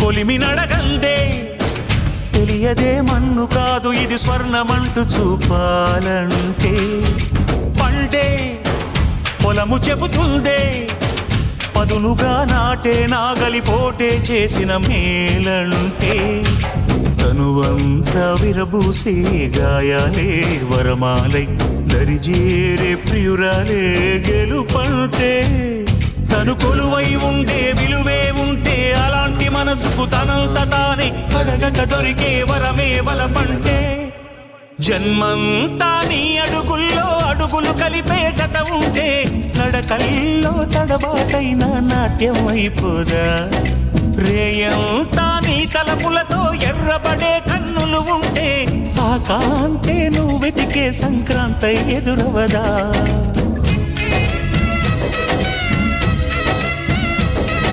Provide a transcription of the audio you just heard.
కొలిమి నడగందే తెలియదే మన్ను కాదు ఇది స్వర్ణమంటూ చూపాలంటే పండే పొలము చెబుతుందే పదునుగా నాటే నాగలి పోటే చేసిన మేలంటే తనువంతా విరబూసే గాయాలే వరమాలై దరిజేరే ప్రియురాలే గెలుపంటే తను కొలువై ఉండే విలువే ఉంటే అలాంటి మనసుకు తనంత తానే అడగక దొరికే వరమే వలపంటే జన్మంతా నీ అడుగుల్లో అడుగులు కలిపే జత ఉంటే నడకల్లో తడబాటైన నాట్యం అయిపోదా రేయంతా నీ తలపులతో ఎర్రబడే కన్నులు ఉంటే ఆ కాంతే నువ్వు వెతికే సంక్రాంతి ఎదురవదా